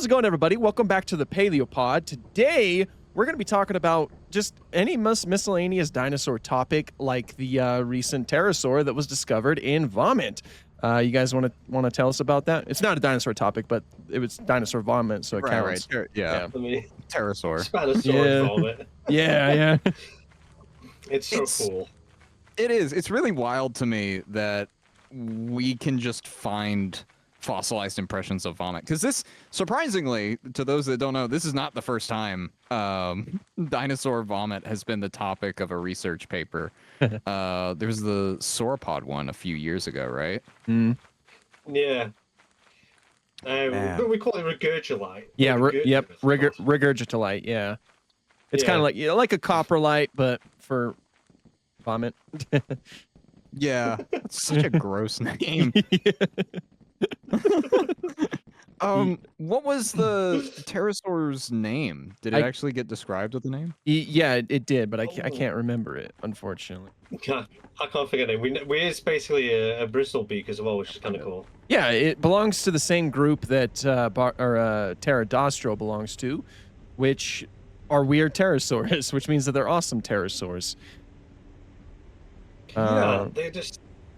How's it going, everybody? Welcome back to the Paleopod. Today, we're going to be talking about just any miscellaneous dinosaur topic, like the recent pterosaur that was discovered in vomit. You guys want to tell us about that? It's not a dinosaur topic, but it was dinosaur vomit, so it counts. Right. Yeah. I mean, Pterosaur. Spinosaur vomit. Yeah. It's so cool. It is. It's really wild to me that we can just find fossilized impressions of vomit. Because this, surprisingly, to those that don't know, this is not the first time dinosaur vomit has been the topic of a research paper. There's the sauropod one a few years ago, right? Mm. Yeah. We call it regurgilite. Yeah, regurgitolite, yeah. It's kind of like a coprolite, but for vomit. Yeah, that's such a gross name. What was the pterosaur's name? Did it actually get described with the name? Yeah, it did, but I can't remember it, unfortunately. I can't forget it. It's basically a bristlebeak as well, which is kind of cool. Yeah, it belongs to the same group that Pterodostro belongs to, which are weird pterosaurs, which means that they're awesome pterosaurs. Yeah,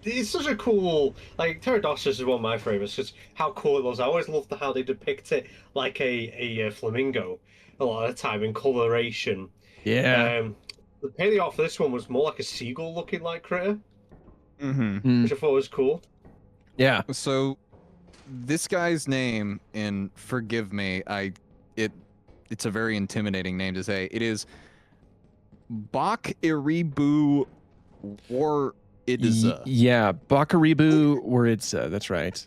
it's such a cool, like, Pterosaurus is one of my favorites, just how cool it was. I always loved how they depict it like a flamingo a lot of the time in coloration. Yeah. The paleo for this one was more like a seagull looking like critter, Mm-hmm. which I thought was cool. Yeah. So this guy's name, and forgive me, it's a very intimidating name to say. It is Bakiribu Waridza. Yeah, Bakiribu Waridza, that's right.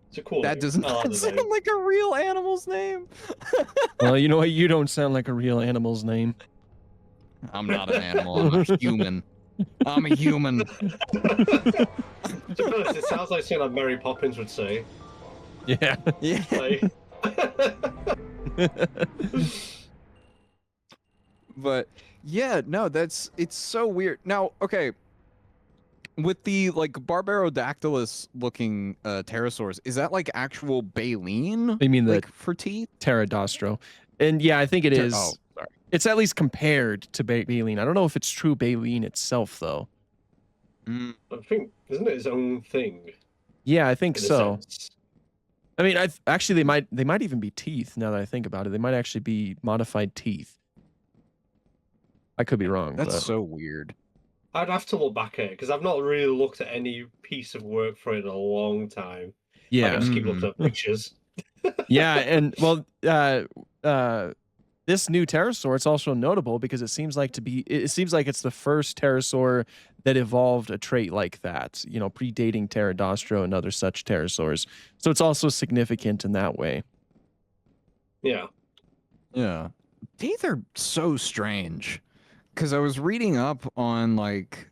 It's a cool That name. does not sound like a real animal's name. Well, you know what? You don't sound like a real animal's name. I'm not an animal. I'm a human. I'm a human. To be honest, it sounds like something that Mary Poppins would say. Yeah. Yeah. Like... But yeah, no, it's so weird. Now, okay, with the like Barbarodactylus looking pterosaurs, is that like actual baleen? You mean like for teeth? Pterodostro. And yeah, I think it is. Oh, sorry. It's at least compared to baleen. I don't know if it's true baleen itself, though. I think, isn't it its own thing? Yeah, I think so. I mean, actually they might even be teeth. Now that I think about it, they might actually be modified teeth. I could be wrong. That's so weird. I'd have to look back at it because I've not really looked at any piece of work for it in a long time. Yeah, I just keep looking at pictures. Yeah, and well, this new pterosaur, it's also notable because it seems like it's the first pterosaur that evolved a trait like that, you know, predating Pterodostro and other such pterosaurs. So it's also significant in that way. Yeah. Yeah. Teeth are so strange. Because I was reading up on like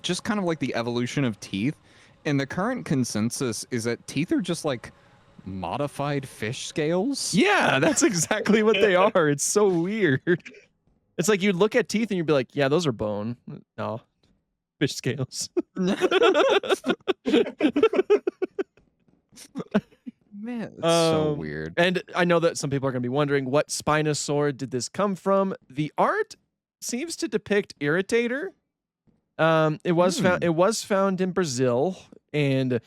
just kind of like the evolution of teeth, and the current consensus is that teeth are just like modified fish scales. Yeah, that's exactly what they are. It's so weird. It's like you'd look at teeth and you'd be like, yeah, those are bone. No, fish scales. Man, it's so weird. And I know that some people are going to be wondering, what Spinosaur did this come from? The art seems to depict Irritator. It was found in Brazil, and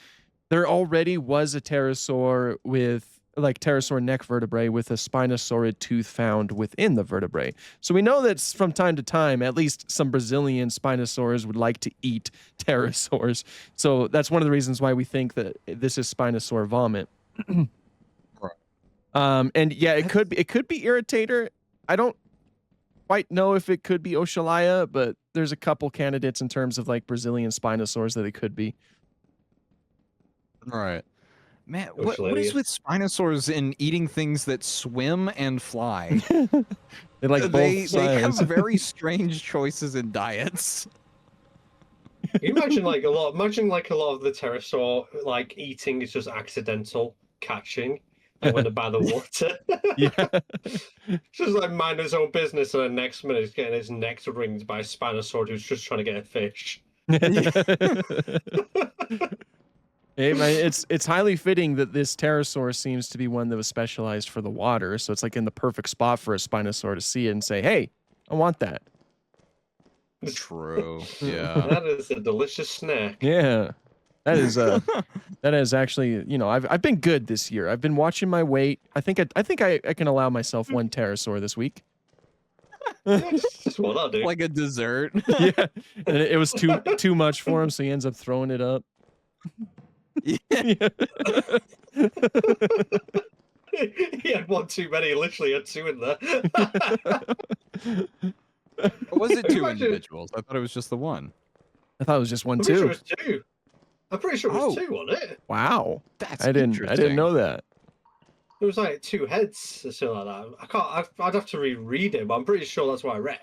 there already was a pterosaur with pterosaur neck vertebrae with a spinosaurid tooth found within the vertebrae. So we know that from time to time, at least some Brazilian spinosaurs would like to eat pterosaurs. So that's one of the reasons why we think that this is Spinosaur vomit. And yeah, it could be Irritator. I don't quite know if it could be Oshalaya, but there's a couple candidates in terms of like Brazilian spinosaurs that it could be. Right. Man, what is with spinosaurs in eating things that swim and fly? They like they have very strange choices in diets. You imagine like a lot of the pterosaur like eating is just accidental catching, like when they're by the water. Yeah. Just like mind his own business, and the next minute he's getting his neck ringed by a spinosaur who's just trying to get a fish. It's highly fitting that this pterosaur seems to be one that was specialized for the water, so it's like in the perfect spot for a Spinosaur to see it and say, "Hey, I want that." True. Yeah. That is a delicious snack. Yeah. That is that is actually, I've been good this year. I've been watching my weight. I think I can allow myself one pterosaur this week. Just what I'll do. Like a dessert. Yeah. And it was too much for him, so he ends up throwing it up. Yeah. He had one too many. He literally had two in there. Or was it two Imagine- individuals? I thought it was just the one. I thought it was just one I'm pretty sure too. it was two. I'm pretty sure it was two on it. Wow. That's I didn't interesting. know that. It was like two heads or something like that. I'd have to reread it, but I'm pretty sure that's what I read.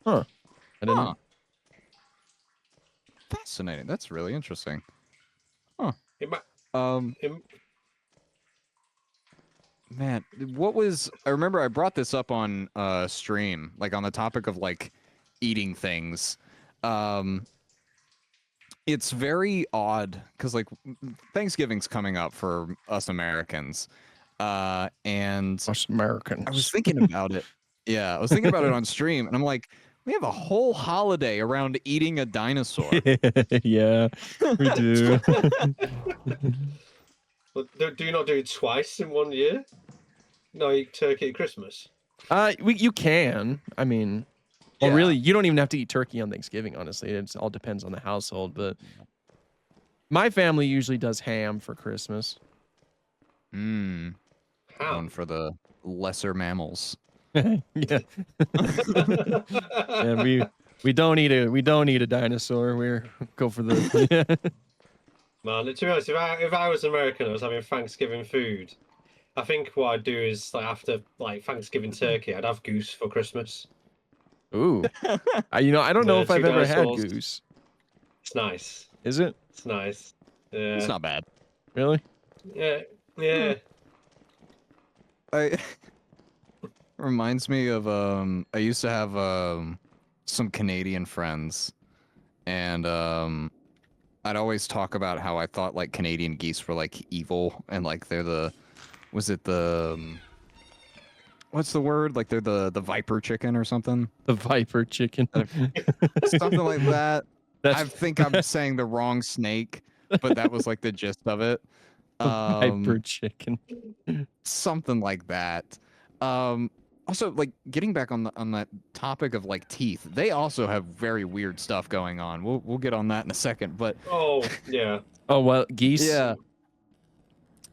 Huh. I didn't Huh. Fascinating. That's really interesting. It might, it, Man, what was I remember I brought this up on stream, like on the topic of like eating things. It's very odd because like Thanksgiving's coming up for us Americans. And Us Americans. I was thinking about it. Yeah, I was thinking about it on stream, and I'm like, we have a whole holiday around eating a dinosaur. Yeah, we do. but do you not do it twice in 1 year? No, you turkey at Christmas. You can. I mean, well, Yeah. really, you don't even have to eat turkey on Thanksgiving. Honestly, it all depends on the household. But my family usually does ham for Christmas. Hmm. How? Going for the lesser mammals. Yeah. Yeah, we don't eat a dinosaur. We go for the Man, to be honest, if I was American, I was having Thanksgiving food. I think what I'd do is like after like Thanksgiving turkey, I'd have goose for Christmas. Ooh. I don't know Yeah, if I've two ever had dinosaurs. goose. It's nice. Is it It's nice. Yeah. It's not bad. really? Yeah. Yeah. I reminds me of I used to have some Canadian friends, and I'd always talk about how I thought like Canadian geese were like evil and like they're the what's the word, like they're the viper chicken or something The viper chicken. something like that. That's I think I'm saying the wrong snake, but that was like the gist of it. the viper chicken. Something like that. Also, like getting back on that topic of like teeth, they also have very weird stuff going on. We'll get on that in a second, but Oh, yeah. Oh well, geese.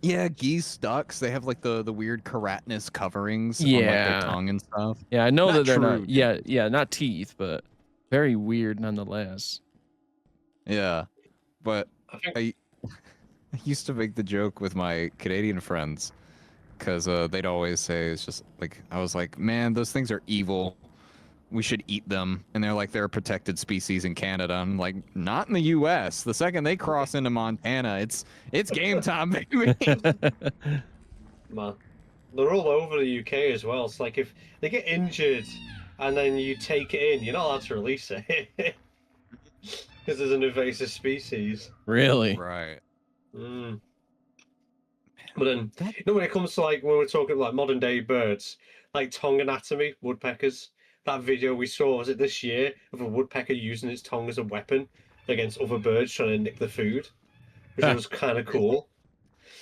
yeah, geese, ducks, they have like the weird keratinous coverings on like Yeah. their tongue and stuff. Yeah, I know Not that they're true, not. Yeah, not teeth, but very weird nonetheless. Yeah, but I think I used to make the joke with my Canadian friends because they'd always say it's just like I was like, man, those things are evil. We should eat them, and they're like they're a protected species in Canada. I'm like, not in the U.S. The second they cross into Montana, it's game time, baby. man, they're all over the UK as well. It's like if they get injured and then you take it in, you're not allowed to release it because there's an invasive species. Really? Right. Mm. But then, when it comes to like when we're talking like modern day birds, like tongue anatomy, woodpeckers. That video we saw, was it this year, of a woodpecker using its tongue as a weapon against other birds trying to nick the food, which was kind of cool.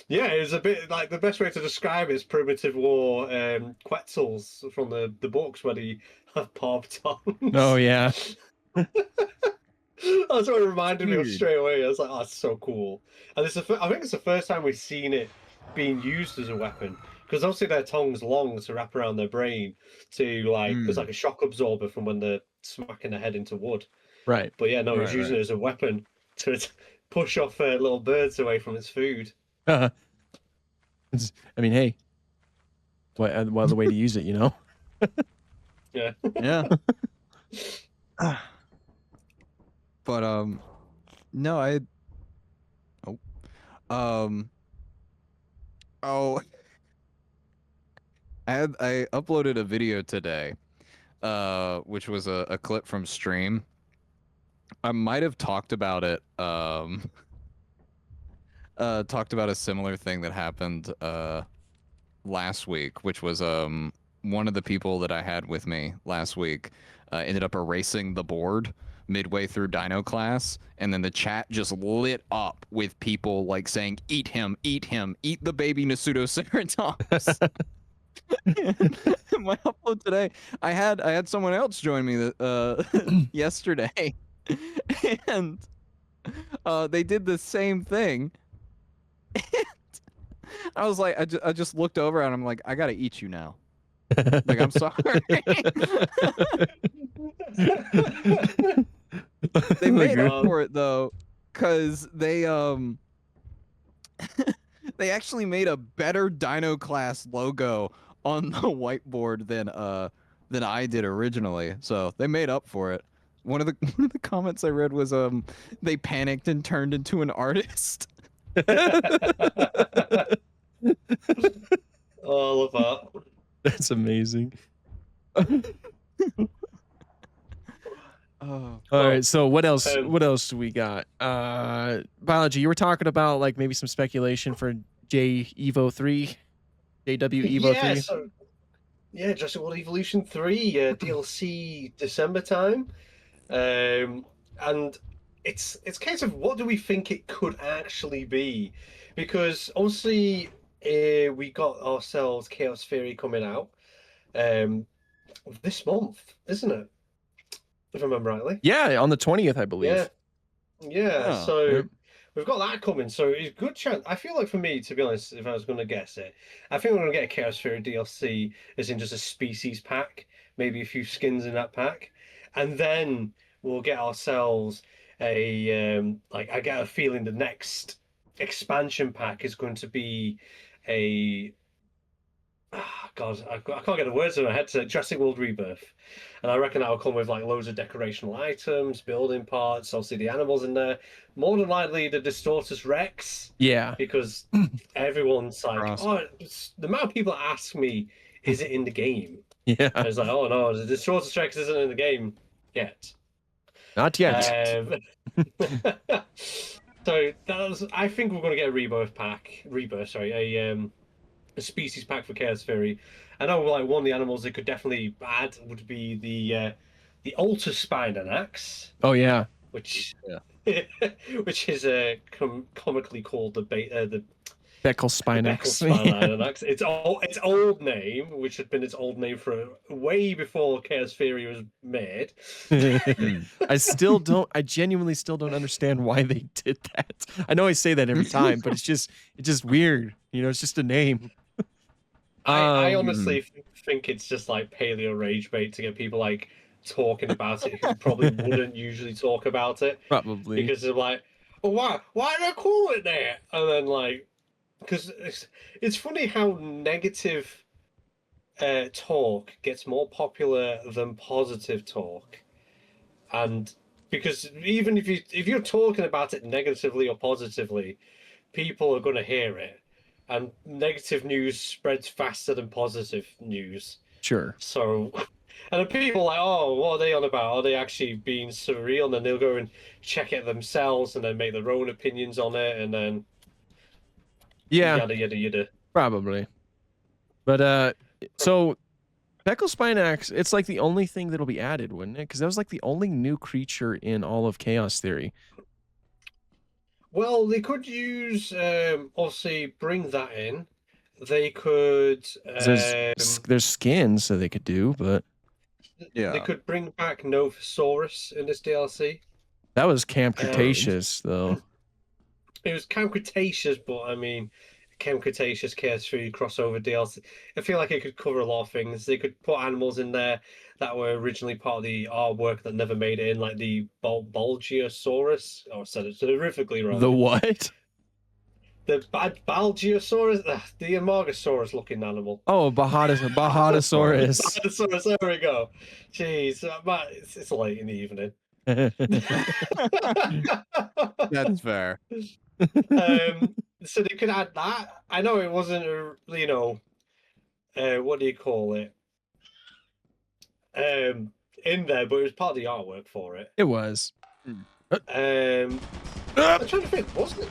Yeah, it was a bit like the best way to describe it is primitive war Quetzals from the books where they have barbed tongues. Oh yeah. That's what it reminded me of Weird. straight away. I was like, oh, that's so cool. And I think it's the first time we've seen it being used as a weapon. Because obviously their tongue's long to wrap around their brain to like, it's like a shock absorber from when they're smacking their head into wood. Right. But yeah, no, Right, he's using it as a weapon to push off little birds away from its food. I mean, hey, what other way to use it, you know? Yeah. Yeah. But no, I I uploaded a video today, which was a clip from stream. I might have talked about it talked about a similar thing that happened last week, which was one of the people that I had with me last week ended up erasing the board midway through Dino class, and then the chat just lit up with people like saying, eat him, eat the baby Nasutoceratops." In my upload today, I had someone else join me yesterday, and they did the same thing. I was like, I just looked over and I'm like, I gotta eat you now. Like, I'm sorry. They made up for it though, cause they they actually made a better Dino class logo on the whiteboard than I did originally. So they made up for it. One of the comments I read was they panicked and turned into an artist. Oh, I love that. That's amazing. Oh. All right, so what else? What else do we got? Biology. You were talking about like maybe some speculation for JWE3, Yeah, so Jurassic World Evolution 3 DLC December time, and it's a case of what do we think it could actually be, because obviously we got ourselves Chaos Theory coming out this month, isn't it? If I remember rightly. Yeah, on the 20th, I believe. Yeah. Oh, So yep. we've got that coming. So it's a good chance. I feel like for me, to be honest, if I was going to guess it, I think we're going to get a Chaos Theory DLC, as in just a species pack, maybe a few skins in that pack, and then we'll get ourselves a like. I get a feeling the next expansion pack is going to be a. God, I can't get the words in my head. To Jurassic World Rebirth, and I reckon that'll come with like loads of decorational items, building parts. Obviously, the animals in there. More than likely, the Distortus Rex. Yeah. Because everyone's like, Cross. oh, the amount of people ask me, is it in the game? Yeah. And it's like, oh no, the Distortus Rex isn't in the game yet. Not yet. So I think we're going to get a rebirth pack. A species pack for Chaos Fury. I know, like, one of the animals they could definitely add would be the Alter Spinosaur, Oh yeah. which Yeah. which is comically called the Beckle Beckle Spinax. Spinosaur. Its old name, which had been its old name for way before Chaos Fury was made. I genuinely still don't understand why they did that. I know I say that every time, but it's just weird. You know, it's just a name. I honestly think it's just like paleo rage bait to get people like talking about it who probably wouldn't usually talk about it. Probably. Because they're like, oh, why do they call it that? And then like, because it's funny how negative talk gets more popular than positive talk. And because even if you're talking about it negatively or positively, people are going to hear it. And negative news spreads faster than positive news. Sure. So, and the people are like, oh, what are they on about? Are they actually being surreal? And then they'll go and check it themselves and then make their own opinions on it. And then, yada, yada, yada. Probably. But, so, Beckle Spinax, it's like the only thing that'll be added, wouldn't it? Because that was like the only new creature in all of Chaos Theory. Well, they could use, obviously, bring that in. They could. There's skins that they could do, but they could bring back Nophosaurus in this DLC. That was Camp Cretaceous, though. It was Camp Cretaceous, but I mean, Camp Cretaceous Chaos 3 crossover DLC. I feel like it could cover a lot of things. They could put animals in there that were originally part of the artwork that never made it in, like the Bulgiosaurus. Oh, I said it terrifically wrong. The what? The Bulgiosaurus, the Amargasaurus looking animal. Oh, Bahadasaurus. Bahadasaurus, there we go. Jeez, it's late in the evening. That's fair. So they could add that. I know it wasn't, what do you call it? In there, but it was part of the artwork for it. It was. I'm trying to think, wasn't it?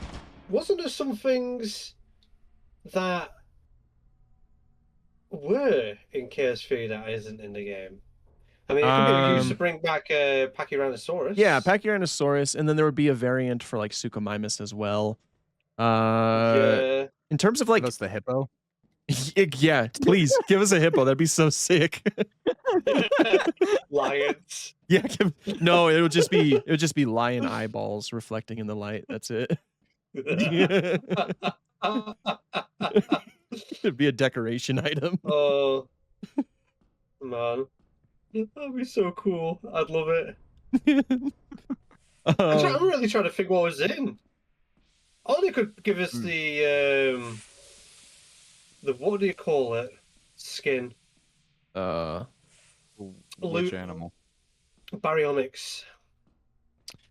wasn't there some things that were in Chaos 3 that isn't in the game? I mean, it could be used to bring back Pachyrhinosaurus. Yeah, Pachyrhinosaurus, and then there would be a variant for like Suchomimus as well. Yeah. In terms of like, That's the hippo. yeah, please give us a hippo. That'd be so sick. Lions. Yeah, no, it would just be lion eyeballs reflecting in the light. That's it. It'd be a decoration item. Oh, man. That'd be so cool. I'd love it. I'm really trying to think what was in. Oh, they could give us the what do you call it? Skin. Which animal? Baryonyx.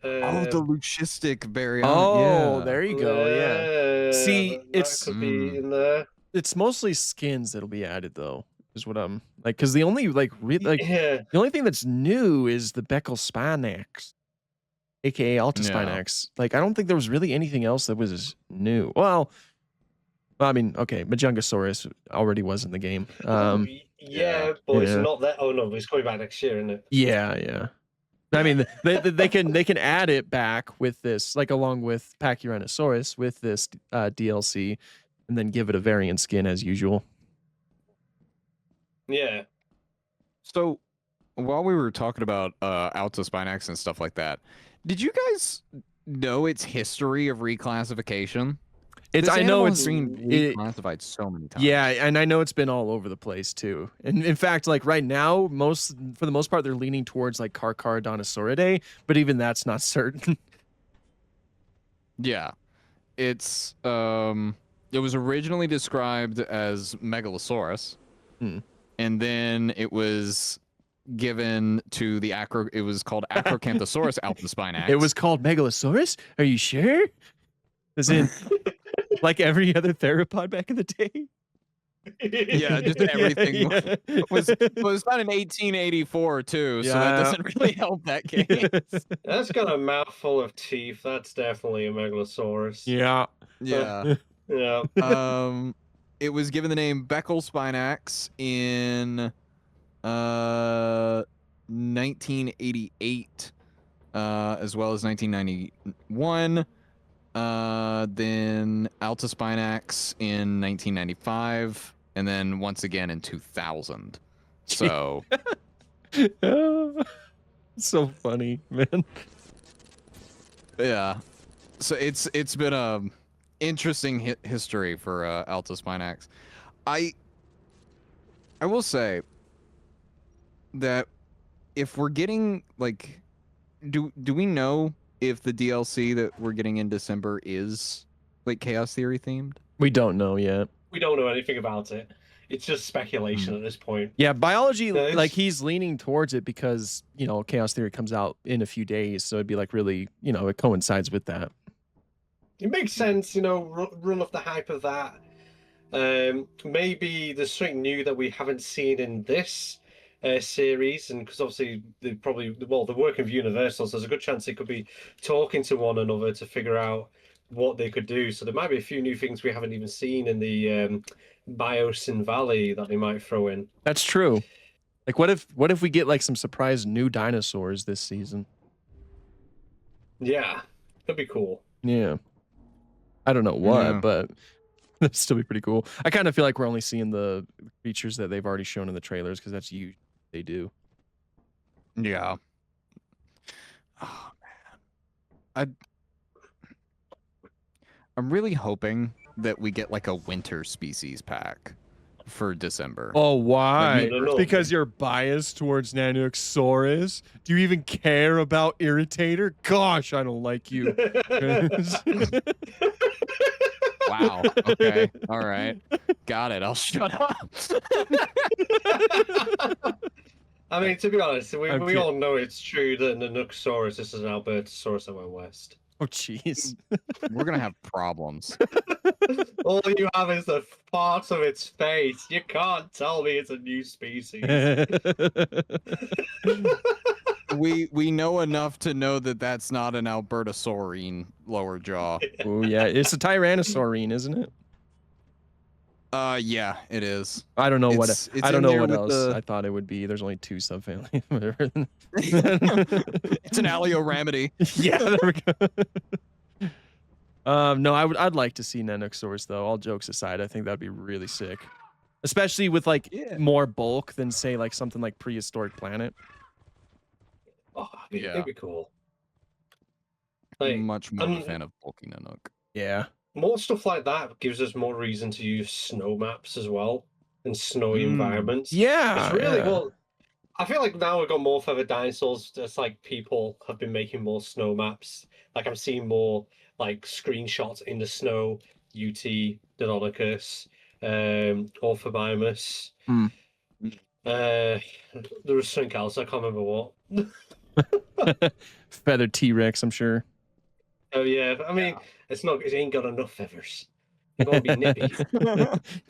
Oh, the leucistic baryonyx. Oh, yeah. there you go. Yeah. See, that could be in there. It's mostly skins that'll be added though, is what I'm like, because the only yeah. the only thing that's new is the Beckel Spinax, aka Alta Spinax. Like, I don't think there was really anything else that was new. Well, I mean, okay, Majungasaurus already was in the game. Yeah, but it's not that. Oh no, it's coming back next year, isn't it? Yeah. I mean, they can add it back with this, like along with Pachyrhinosaurus with this DLC, and then give it a variant skin as usual. Yeah. So, while we were talking about Alta Spinax and stuff like that, did you guys know its history of reclassification? I know it's been reclassified so many times. Yeah, and I know it's been all over the place too. And in fact, like right now, for the most part, they're leaning towards like Carcharodontosauridae, but even that's not certain. Yeah, it's it was originally described as Megalosaurus, and then it was given to the it was called Acrocanthosaurus Alta Spinax. It was called Megalosaurus? Are you sure? As in, like every other theropod back in the day? Yeah, just everything was found in 1884 too, so that doesn't really help that case. That's got a mouthful of teeth. That's definitely a Megalosaurus. Yeah. Yeah. It was given the name Beckel Spinax in 1988, as well as 1991. Then Alta Spinax in 1995, and then once again in 2000. So, so funny, man. Yeah, so it's been a interesting history for Alta Spinax. I will say that if we're getting like, do we know if the DLC that we're getting in December is like Chaos Theory themed? We don't know yet. We don't know anything about it. It's just speculation at this point. Yeah, biology, like he's leaning towards it because, you know, Chaos Theory comes out in a few days. So it'd be like really, you know, it coincides with that. It makes sense, you know, run off the hype of that. Maybe there's something new that we haven't seen in this series, and because obviously they're working with Universal, so there's a good chance they could be talking to one another to figure out what they could do. So there might be a few new things we haven't even seen in the Biosyn Valley that they might throw in. That's true. Like, what if we get like some surprise new dinosaurs this season? Yeah, that'd be cool. Yeah, I don't know what, but that'd still be pretty cool. I kind of feel like we're only seeing the creatures that they've already shown in the trailers because that's they do. Yeah. Oh man, I'm really hoping that we get like a winter species pack for December. Oh, why? Like, because you're biased towards Nanoxaurus? Do you even care about Irritator? Gosh, I don't like you. Wow. Okay. All right. Got it. I'll shut up. I mean, to be honest, we all know it's true that Nanoxaurus is an Albertosaurus that went west. Oh, jeez. We're going to have problems. All you have is the parts of its face. You can't tell me it's a new species. we know enough to know that that's not an Albertosaurine lower jaw. Oh yeah, it's a Tyrannosaurine, isn't it? Yeah, it is. I don't know what It's I don't in know there what with else the- I thought it would be. There's only 2 subfamilies. It's an Alioramity. Yeah, there we go. No, I'd like to see Nenoxaurs though. All jokes aside, I think that'd be really sick, especially with like Yeah. more bulk than say like something like Prehistoric Planet. Oh, Yeah. it'd be cool. Like, Much more of a and fan of bulky Nanook. Yeah. more stuff like that gives us more reason to use snow maps as well and snowy environments. Yeah. It's really yeah. well. I feel like now we've got more feathered dinosaurs. It's like people have been making more snow maps. Like I'm seeing more like screenshots in the snow. UT, Deinonychus, Orphobimus. Hmm. There was something else. I can't remember what. Feathered T-Rex, I'm sure. Oh yeah, I mean, it's not. It ain't got enough feathers. It won't be nippy.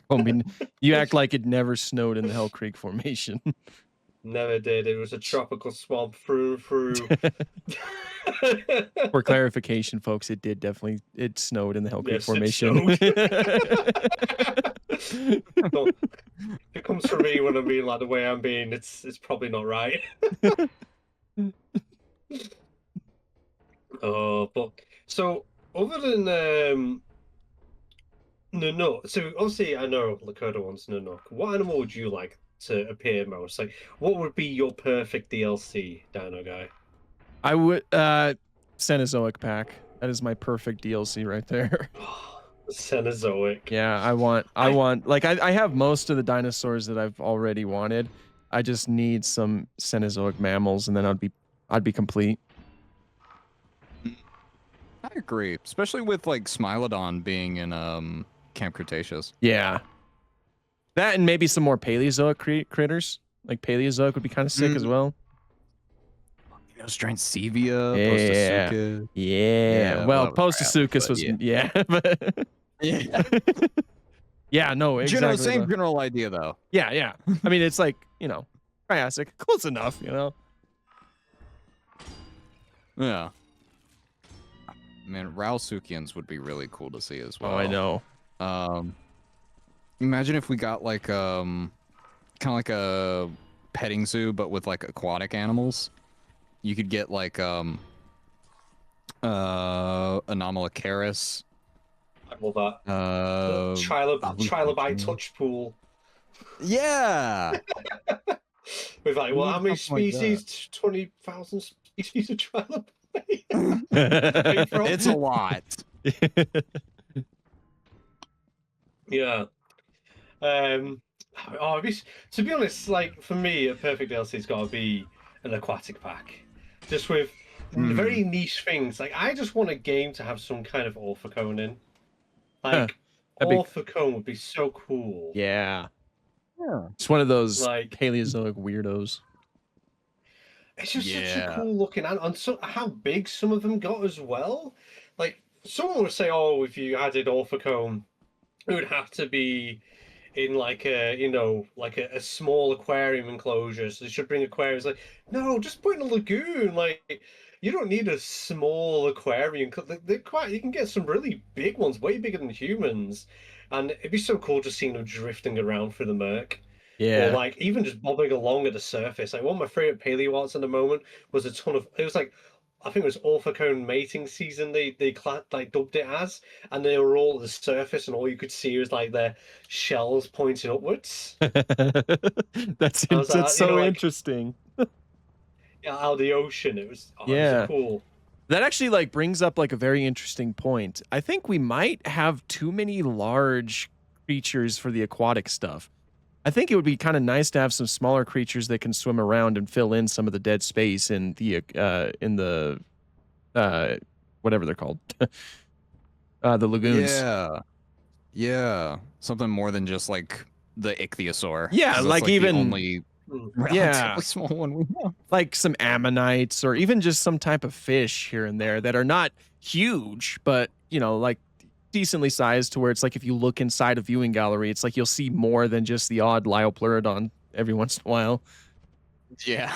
I mean, you act like it never snowed in the Hell Creek Formation. Never did. It was a tropical swamp through and through. For clarification, folks, it snowed in the Hell Creek Yes, it Formation. No, if it comes from me when I'm being like the way I'm being, it's probably not right. But so other than Nanook, so obviously I know Lakota wants Nanook. What animal would you like to appear most? Like, what would be your perfect DLC, Dino Guy? I would Cenozoic pack. That is my perfect DLC right there. Cenozoic. Yeah, I want like I have most of the dinosaurs that I've already wanted. I just need some Cenozoic mammals and then I'd be complete. I agree, especially with like Smilodon being in Camp Cretaceous. Yeah. That and maybe some more Paleozoic critters. Like Paleozoic would be kind of sick as well. You know, Stransevia, Yeah. Postosuchus. Yeah. Well, that was crap, Postosuchus but was yeah. but Yeah. yeah, no, exactly. Same general idea though. Yeah. I mean, it's like, Triassic, close enough, Yeah. Man, Rausukians would be really cool to see as well. Oh, I know. Imagine if we got like kind of like a petting zoo, but with like aquatic animals. You could get like Anomalocaris. I love that. Babushka. Trilobite touch pool. Yeah. With like, well, how many Something like species? 20,000 species of trilobite. It's a lot. Yeah. To be honest, like for me, a perfect DLC's got to be an aquatic pack, just with very niche things. Like I just want a game to have some kind of orthocone in. Like orthocone would be so cool. Yeah. Yeah. It's one of those Like Paleozoic weirdos. it's just such a cool looking animal, and so how big some of them got as well. Like someone would say, "Oh, if you added orthocone, it would have to be in like a small aquarium enclosure. So they should bring aquariums." Like, no, just put in a lagoon. Like, you don't need a small aquarium. You can get some really big ones, way bigger than humans, and it'd be so cool just seeing them drifting around through the murk. Yeah. Or like even just bobbing along at the surface. Like one of my favorite paleo arts at the moment was a ton of. It was like, I think it was orthocone mating season. They dubbed it as, and they were all at the surface, and all you could see was like their shells pointing upwards. That's so interesting. Yeah, out of the ocean. It was it was so cool. That actually like brings up like a very interesting point. I think we might have too many large creatures for the aquatic stuff. I think it would be kind of nice to have some smaller creatures that can swim around and fill in some of the dead space in the whatever they're called, the lagoons. Yeah, something more than just like the ichthyosaur. Yeah, like even the only relatively small one we have. Like some ammonites or even just some type of fish here and there that are not huge, but like decently sized to where it's like if you look inside a viewing gallery, it's like you'll see more than just the odd Liopleurodon every once in a while. Yeah.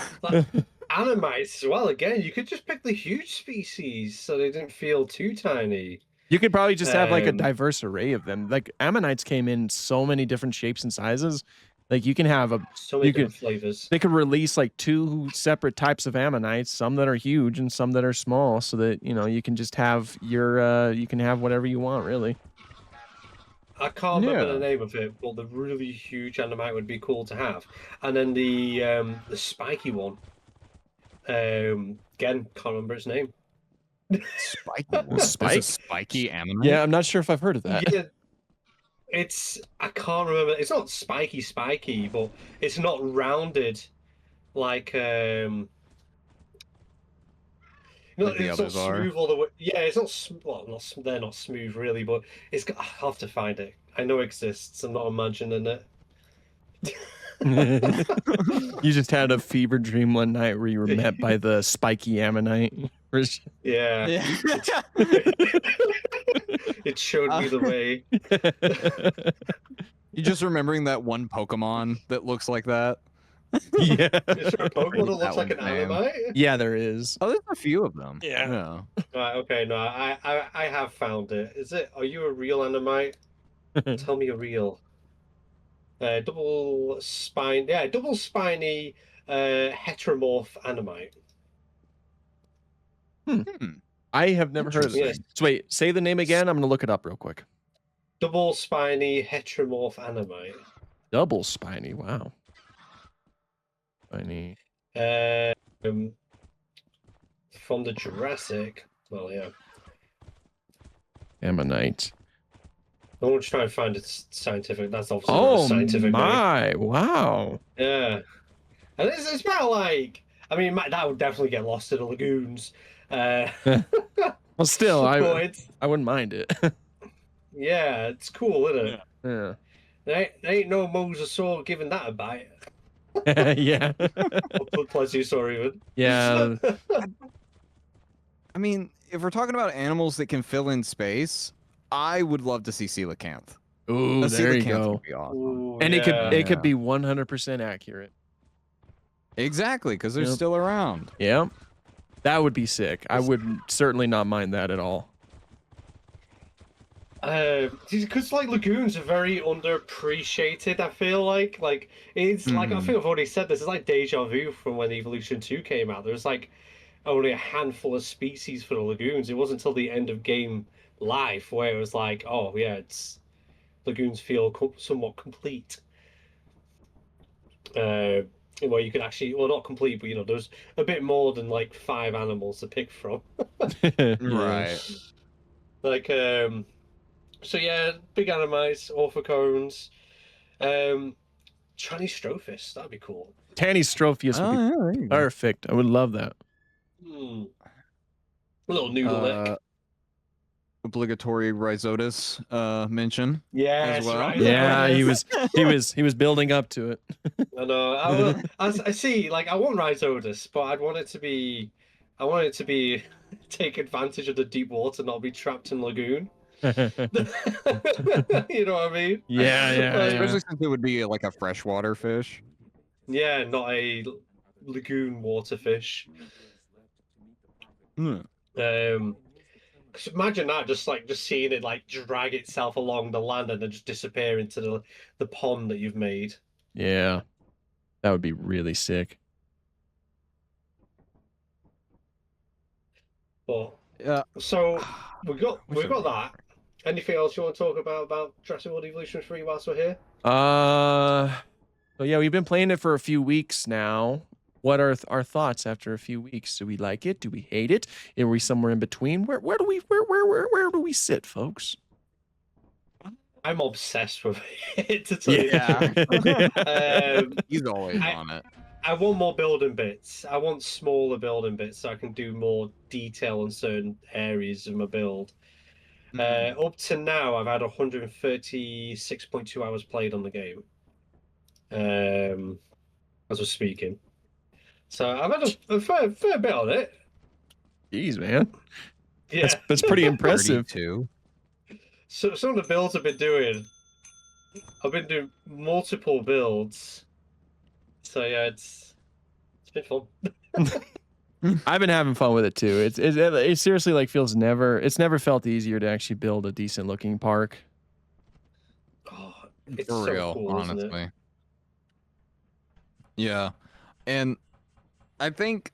Animates as well. Again, you could just pick the huge species so they didn't feel too tiny. You could probably just have like a Um, diverse array of them. Like ammonites came in so many different shapes and sizes. Like you can have a So many you could different flavors. they could release like 2 separate types of ammonites, some that are huge and some that are small, so that you can just have your you can have whatever you want really. I can't remember Yeah. the name of it, but the really huge animate would be cool to have. And then the spiky one. Again, can't remember its name. Spiky one. There's Spike? a spiky ammonite? Yeah, I'm not sure if I've heard of that. Yeah, I can't remember. It's not spiky, but it's not rounded like Like the it's not others are. smooth all the way. Yeah, it's not. Well, not they're not smooth really, but it's got. I'll have to find it. I know it exists. I'm not imagining it. You just had a fever dream one night where you were met by the spiky ammonite. Yeah, it showed me the way. You just remembering that one Pokemon that looks like that? Yeah. Is there a Pokemon that That looks like an one's name. animate? Yeah, there is. Oh, there's a few of them. Yeah. Right, okay, no, I have found it. Is it? Are you a real animate? Tell me you're real. Double spine. Yeah, double spiny heteromorph animate. Hmm. I have never heard of Interesting. this. So wait, say the name again. I'm gonna look it up real quick. Double spiny heteromorph animate. Double spiny. Wow. Spiny. From the Jurassic. Well, yeah. Ammonite. I want to try and find it scientific. That's obviously not Oh a scientific name. my! Wow. Yeah. And it's about like. I mean, that would definitely get lost in the lagoons. Well, still, but I wouldn't mind it. yeah, it's cool, isn't it? Yeah. There ain't no mosasaur giving that a bite. Yeah. Or plesiosaur even. Yeah. I mean, if we're talking about animals that can fill in space, I would love to see coelacanth. Ooh, A there you coelacanth go. would be awesome. Ooh, And yeah. it could be 100% accurate. Exactly, because they're Yep. still around. Yeah. That would be sick. I would certainly not mind that at all. Because like lagoons are very underappreciated. I feel like it's like I think I've already said this. It's like deja vu from when Evolution 2 came out. There's like only a handful of species for the lagoons. It wasn't until the end of game life where it was like, oh yeah, it's lagoons feel somewhat complete. Where you could actually, well, not complete, but there's a bit more than like 5 animals to pick from. Right. Like, so yeah, big animates, orthocones, Tranistrophes, that'd be cool. Tanystropheus would be Oh, yeah, there you go. perfect. I would love that. A little noodle neck. Obligatory Rhizotus mention. Yeah, as well. right. Yeah, he was building up to it. I know. I see. Like, I want Rhizodus, but I want it to be take advantage of the deep water, not be trapped in lagoon. You know what I mean? Yeah. Especially since it would be like a freshwater fish. Yeah, not a lagoon water fish. Imagine that, just seeing it like drag itself along the land and then just disappear into the pond that you've made. Yeah. That would be really sick. But Yeah. so we've got that. Anything else you want to talk about Jurassic World Evolution 3 whilst we're here? So yeah, we've been playing it for a few weeks now. What are our thoughts after a few weeks? Do we like it? Do we hate it? Are we somewhere in between? Where do we sit, folks? I'm obsessed with it, to tell you the truth. He's always on it. I want more building bits. I want smaller building bits so I can do more detail on certain areas of my build. Up to now, I've had 136.2 hours played on the game. As we're speaking. So I've had a fair bit on it. Jeez, man. Yeah. That's pretty impressive. 32. So some of the builds I've been doing multiple builds. So yeah, it's been fun. I've been having fun with it too. It seriously like feels it's never felt easier to actually build a decent looking park. Oh, it's For so real, cool, isn't it? honestly. Yeah, and I think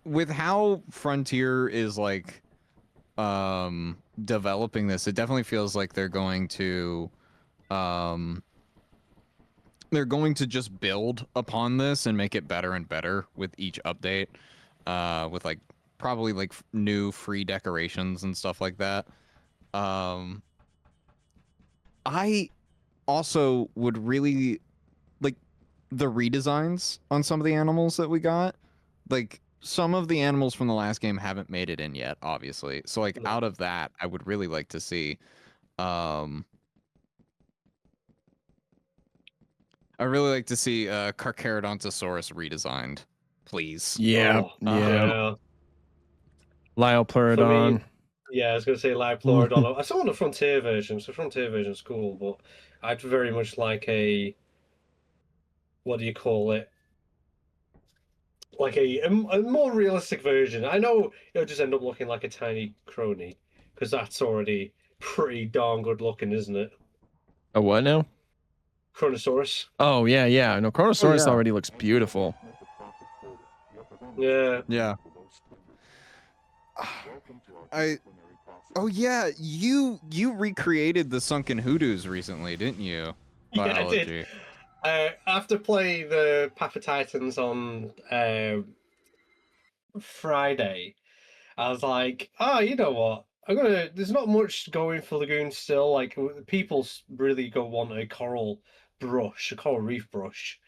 with how Frontier is like developing this, it definitely feels like um they're going to just build upon this and make it better and better with each update, with like probably like new free decorations and stuff like that. um I also would really like the redesigns on some of the animals that we got. Like some of the animals from the last game haven't made it in yet, obviously. So like No. out of that, I would really like to see I really like to see Carcharodontosaurus redesigned, please. Yeah, Oh, yeah. yeah. Lyle For me, Pleurodon. yeah, I was gonna say like Pleurodon. I saw the Frontier version, so Frontier version's cool, but I'd very much like a, what do you call it? Like a more realistic version. I know it'll just end up looking like a tiny crony, because that's already pretty darn good looking, isn't it? A what now? Chronosaurus. Oh yeah, yeah. No, Oh Chronosaurus yeah. already looks beautiful. Yeah. Yeah. I Oh yeah, you recreated the sunken hoodoos recently, didn't you? Yeah, I did. Biology. After playing the Path of Titans on Friday, I was like, oh, you know what? There's not much going for lagoons still. Like people really go want a coral brush, a coral reef brush,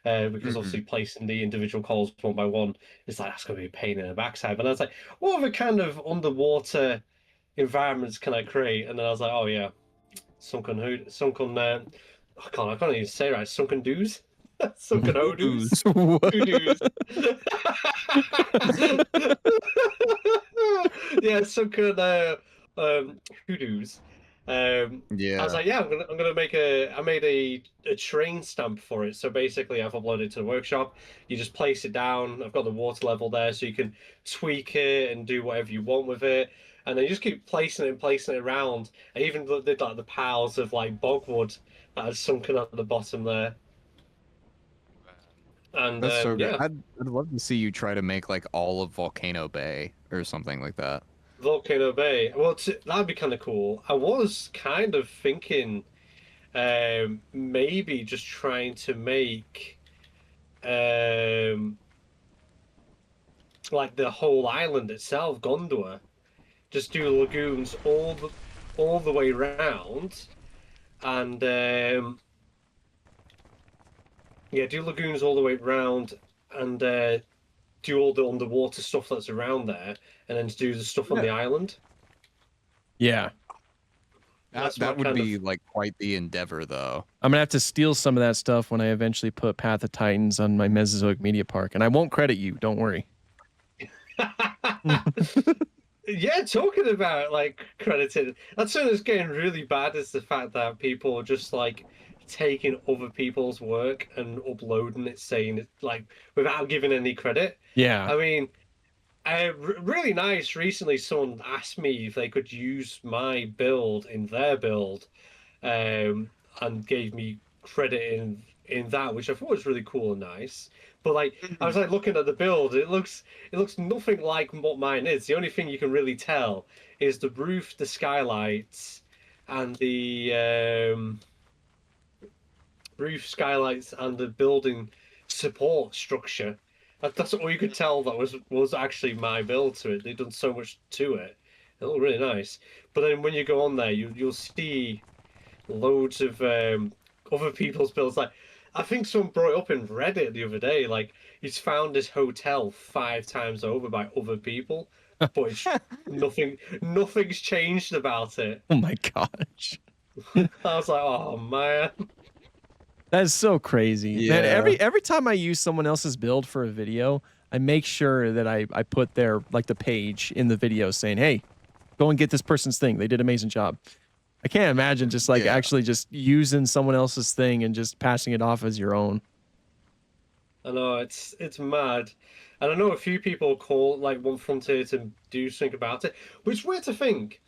because Mhm. obviously placing the individual corals one by one is like that's gonna be a pain in the backside. But I was like, what other kind of underwater environments can I create? And then I was like, oh yeah, sunken. I can't even say it right. Sunken doos, sunken hoodoos, Hoodoos. What? hoodoos. Yeah, sunken hoodoos. I was Yeah. like, yeah, I'm gonna make I made a train stamp for it. So basically, I've uploaded it to the workshop. You just place it down. I've got the water level there, so you can tweak it and do whatever you want with it. And then you just keep placing it and placing it around. I even did like the piles of like bogwood that had sunken at the bottom there. And That's so good. yeah, I'd love to see you try to make like all of Volcano Bay or something like that. Volcano Bay. Well, that'd be kind of cool. I was kind of thinking maybe just trying to make um, like the whole island itself, Gondor. Just do lagoons all the way round, and yeah, do lagoons all the way round, and do all the underwater stuff that's around there, and then do the stuff on Yeah. the island. Yeah. That's my That would kind of. be like quite the endeavor though. I'm gonna have to steal some of that stuff when I eventually put Path of Titans on my Mesozoic Media Park, and I won't credit you. Don't worry. Yeah, talking about like credited, that's something that's getting really bad is the fact that people are just like taking other people's work and uploading it, saying it like without giving any credit. Yeah. I mean, really nice. Recently, someone asked me if they could use my build in their build, um, and gave me credit in that, which I thought was really cool and nice. But like, I was like looking at the build, it looks nothing like what mine is. The only thing you can really tell is the roof, the skylights, and the roof, skylights, and the building support structure. That's all you could tell that was actually my build to it. They've done so much to it. It looked really nice. But then when you go on there, you'll see loads of other people's builds. Like, I think someone brought it up in Reddit the other day. Like, he's found this hotel 5 times over by other people, but it's nothing's changed about it. Oh my gosh. I was like, oh man. That is so crazy. Man, Yeah. every time I use someone else's build for a video, I make sure that I put their like the page in the video saying, hey, go and get this person's thing. They did an amazing job. I can't imagine just like Yeah. actually just using someone else's thing and just passing it off as your own. I know it's mad. And I know a few people want Frontier to do something about it, but it's weird to think.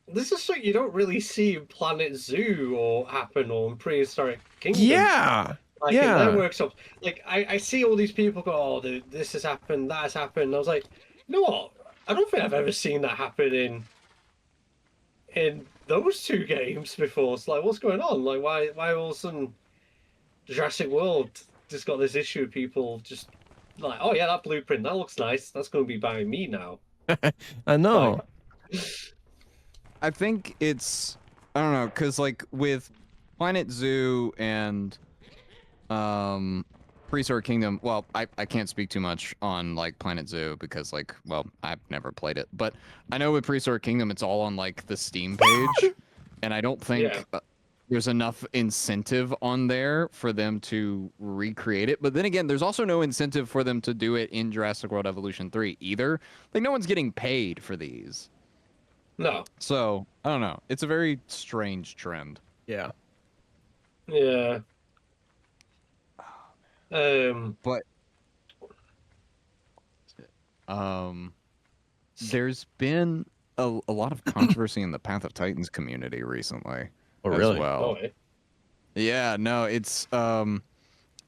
This is something you don't really see in Planet Zoo or happen or in Prehistoric Kingdom. Yeah. Like in their Yeah. workshops. Like I see all these people go, oh, this has happened, that has happened. And I was like, you know what? I don't think I've ever seen that happen in those two games before. It's like, what's going on? Like, why all of a sudden Jurassic World just got this issue of people just like, oh yeah, that blueprint, that looks nice. That's going to be by me now. I know. Like, I think it's, I don't know, because like with Planet Zoo and Prehistoric Kingdom, well, I can't speak too much on like Planet Zoo because like, well, I've never played it, but I know with Prehistoric Kingdom it's all on like the Steam page, and I don't think there's enough incentive on there for them to recreate it. But then again, there's also no incentive for them to do it in Jurassic World Evolution 3 either. Like no one's getting paid for these. no. So, I don't know. It's a very strange trend. Yeah. Yeah. But there's been a lot of controversy in the Path of Titans community recently. Oh, as really? well. Yeah, no, it's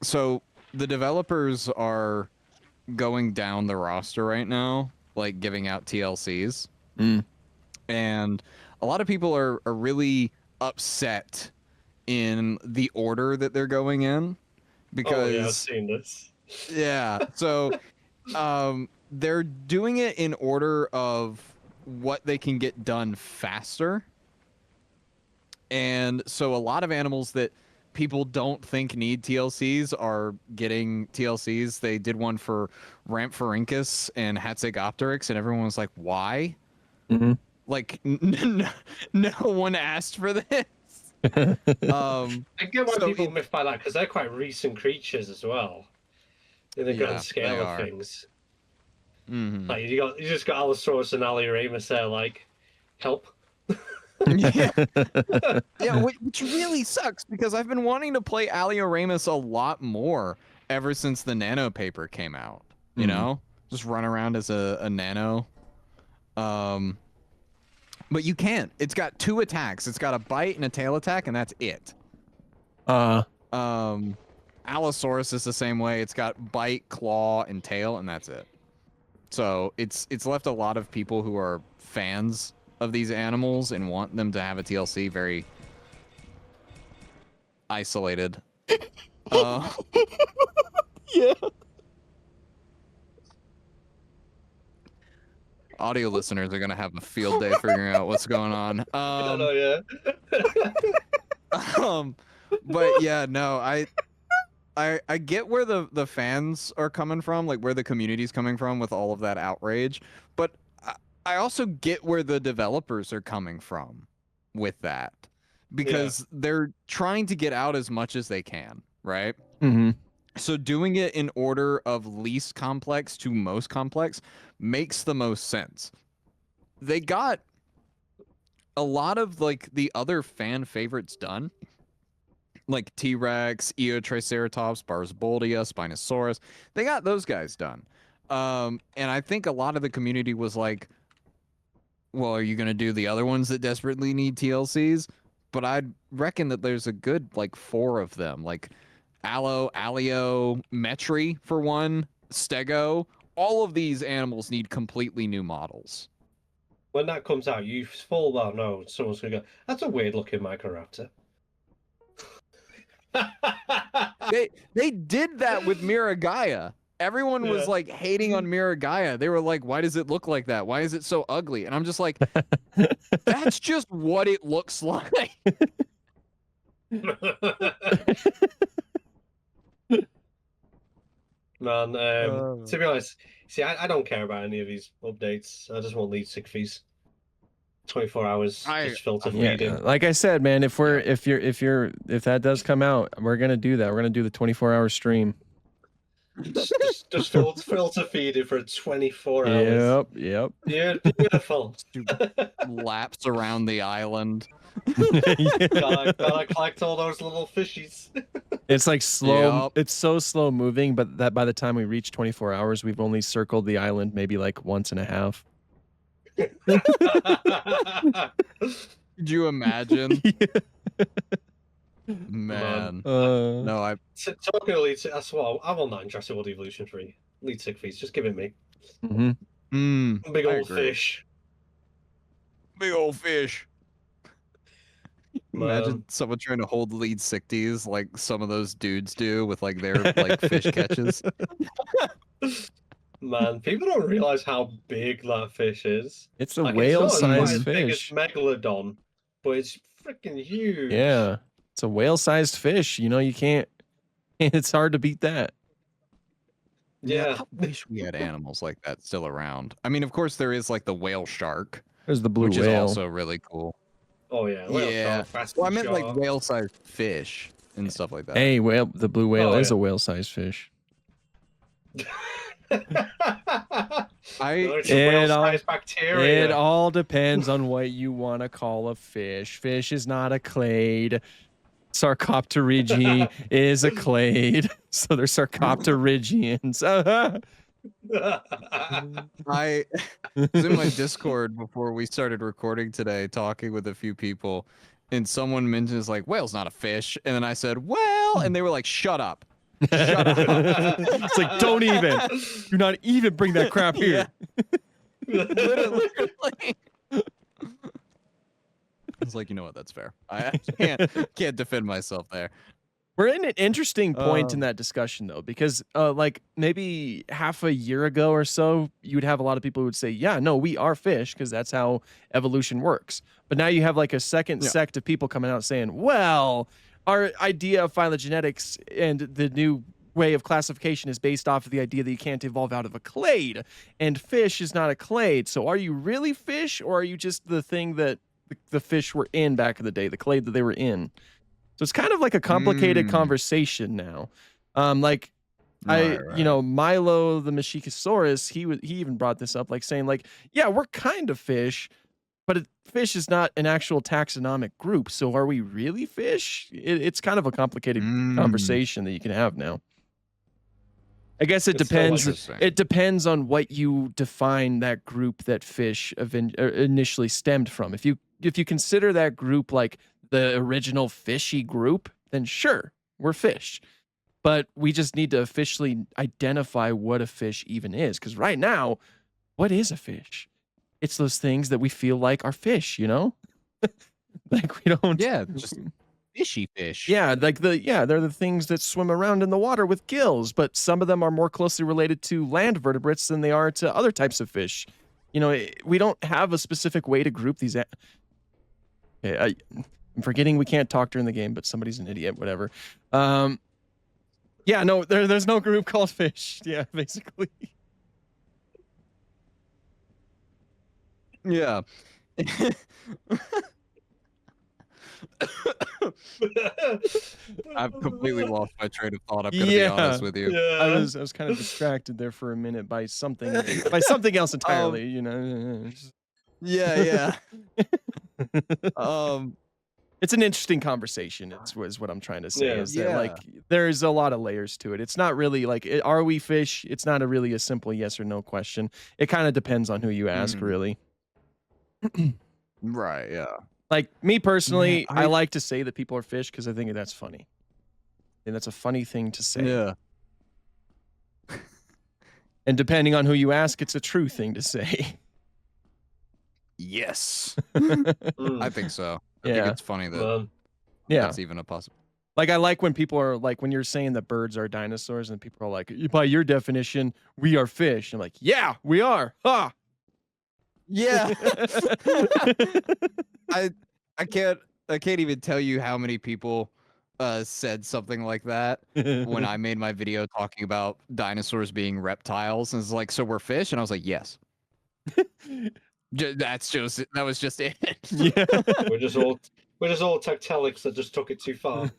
so the developers are going down the roster right now, like giving out TLCs. And a lot of people are really upset in the order that they're going in because I've seen this. Yeah, so they're doing it in order of what they can get done faster. And so a lot of animals that people don't think need TLCs are getting TLCs. They did one for Ramphorhynchus and Hatzegopteryx, and everyone was like, why? Like, no one asked for this. I get why people miffed by that, because they're quite recent creatures as well. In the grand scale of things. Like, you just got Allosaurus and Alioramus there, like, help. Yeah, which really sucks because I've been wanting to play Alioramus a lot more ever since the nano paper came out. You know, just run around as a nano. But you can't. It's got 2 attacks. It's got a bite and a tail attack, and that's it. Allosaurus is the same way. It's got bite, claw, and tail, and that's it. So it's left a lot of people who are fans of these animals and want them to have a TLC very isolated. Yeah. Audio listeners are gonna have a field day figuring out what's going on. I don't know, yeah. But yeah, no, I get where the fans are coming from, like where the community's coming from with all of that outrage, but I also get where the developers are coming from with that because they're trying to get out as much as they can, right? So doing it in order of least complex to most complex makes the most sense. They got a lot of like the other fan favorites done, like T-Rex, Eotriceratops, Barsboldia, Spinosaurus. They got those guys done. And I think a lot of the community was like, well, are you going to do the other ones that desperately need TLCs? But I'd reckon that there's a good like 4 of them, like Alio, Metri for one, Stego. All of these animals need completely new models. When that comes out, you full well know someone's gonna go, that's a weird looking Microraptor. They did that with Miragaia. Everyone was like hating on Miragaia. They were like, why does it look like that? Why is it so ugly? And I'm just like, that's just what it looks like. Man, to be honest, see, I don't care about any of these updates. I just want lead sick fees. 24 hours, just filter feeding. Like I said, man, if that does come out, we're gonna do that. We're gonna do the 24-hour stream. just filter feeding for 24 hours. Yep. Yeah, beautiful. Laps around the island. Gotta collect all those little fishies. It's like slow. Yup. It's so slow moving, but that by the time we reach 24 hours, we've only circled the island maybe like once and a half. Could you imagine? Yeah. Man. Uh, No, I Talking to Elite, that's what I want that in Jurassic World Evolution 3. Elite Sick Feast, just give it me. mhm. Big I old agree. fish. Big old fish. Imagine Man. someone trying to hold lead sick-dies like some of those dudes do with like their like fish catches. Man, people don't realize how big that fish is. It's a Like, it's not quite whale-sized as big as fish. Megalodon, but it's freaking huge. Yeah, it's a whale-sized fish. You know, you can't. It's hard to beat that. Yeah. I wish we had animals like that still around. I mean, of course, there is like the whale shark, There's the blue which whale. is also really cool. Oh yeah. Whale Yeah. shark, fast Well, I meant like shark. whale-sized fish and stuff like that. Hey, whale. The blue whale Oh, is yeah. a whale-sized fish. No, it's a It whale-sized bacteria. It all depends on what you want to call a fish. Fish is not a clade. Sarcopterygii is a clade, so they're Sarcopterygians. I was in my Discord before we started recording today, talking with a few people, and someone mentions like whale's not a fish, and then I said, well, and they were like, shut up. Shut up. It's like, don't even. Do not even bring that crap here. Literally. I was like, you know what? That's fair. I can't defend myself there. We're in an interesting point in Oh. that discussion, though, because like maybe half a year ago or so, you would have a lot of people who would say, yeah, no, we are fish because that's how evolution works. But now you have like a second Yeah. sect of people coming out saying, well, our idea of phylogenetics and the new way of classification is based off of the idea that you can't evolve out of a clade, and fish is not a clade. So are you really fish, or are you just the thing that the fish were in back in the day, the clade that they were in? So it's kind of like a complicated conversation now. Like Right. you know, Milo the Machikosaurus, he even brought this up, like saying like, yeah, we're kind of fish, but fish is not an actual taxonomic group. So are we really fish? It's kind of a complicated conversation that you can have now. I guess it It's so depends. interesting. It depends on what you define that group that fish initially stemmed from. If you consider that group like the original fishy group, then sure, we're fish. But we just need to officially identify what a fish even is. Because right now, what is a fish? It's those things that we feel like are fish, you know? Like we don't. Yeah, just fishy fish. Yeah, like they're the things that swim around in the water with gills, but some of them are more closely related to land vertebrates than they are to other types of fish. You know, we don't have a specific way to group these. Okay, I'm forgetting we can't talk during the game, but somebody's an idiot, whatever. Yeah, no, there's no group called fish. Yeah, basically. Yeah. I've completely lost my train of thought. I'm gonna be honest with you. Yeah. I was kind of distracted there for a minute by something else entirely, you know. Yeah, yeah. It's an interesting conversation. Is what I'm trying to say. Yeah. Is that like there's a lot of layers to it. It's not really like are we fish? It's not really a simple yes or no question. It kind of depends on who you ask, really. Right, yeah. Like me personally, Yeah, I like to say that people are fish because I think that's funny, and that's a funny thing to say. Yeah. And depending on who you ask, it's a true thing to say. Yes. Mm, I think so. I think Yeah. it's funny that man. Yeah. that's even a possibility. Like I like when people are like when you're saying that birds are dinosaurs and people are like, by your definition, we are fish. I'm like, yeah, we are. Ha. Yeah. I can't even tell you how many people said something like that when I made my video talking about dinosaurs being reptiles, and it's like, so we're fish, and I was like, yes. That was just it. Yeah. We're just all tectonics that just took it too far.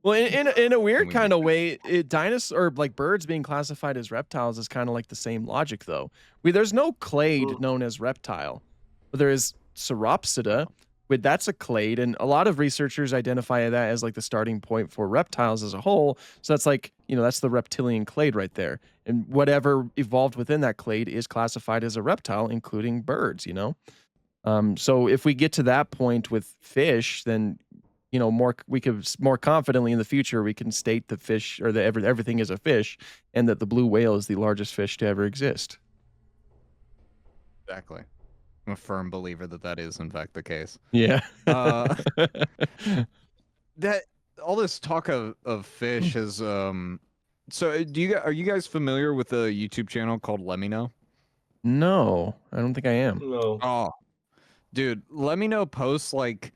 Well, in a weird we kind of way, dinosaur like birds being classified as reptiles is kind of like the same logic, though. There's no clade known as reptile, but there is Sauropsida, that's a clade, and a lot of researchers identify that as like the starting point for reptiles as a whole. So that's like, that's the reptilian clade right there. And whatever evolved within that clade is classified as a reptile, including birds. So if we get to that point with fish, then we could more confidently in the future we can state the fish or everything is a fish, and that the blue whale is the largest fish to ever exist. Exactly. I'm a firm believer that is in fact the case. Yeah. That all this talk of fish has so are you guys familiar with a YouTube channel called Let Me Know? No, I don't think I am. No. Oh, dude, Let Me Know posts like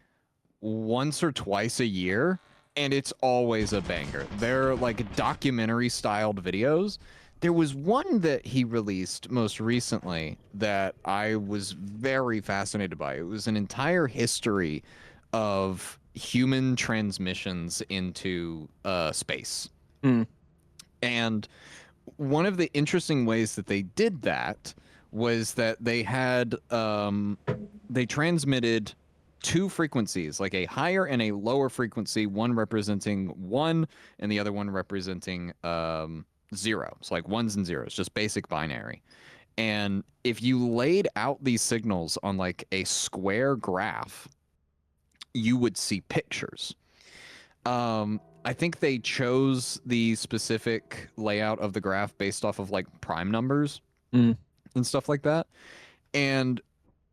once or twice a year, and it's always a banger. They're like documentary styled videos. There was one that he released most recently that I was very fascinated by. It was an entire history of human transmissions into space. Mm. And one of the interesting ways that they did that was that they had they transmitted two frequencies, like a higher and a lower frequency, one representing 1 and the other one representing 0. So like ones and zeros, just basic binary. And if you laid out these signals on like a square graph, you would see pictures. I think they chose the specific layout of the graph based off of like prime numbers and stuff like that. And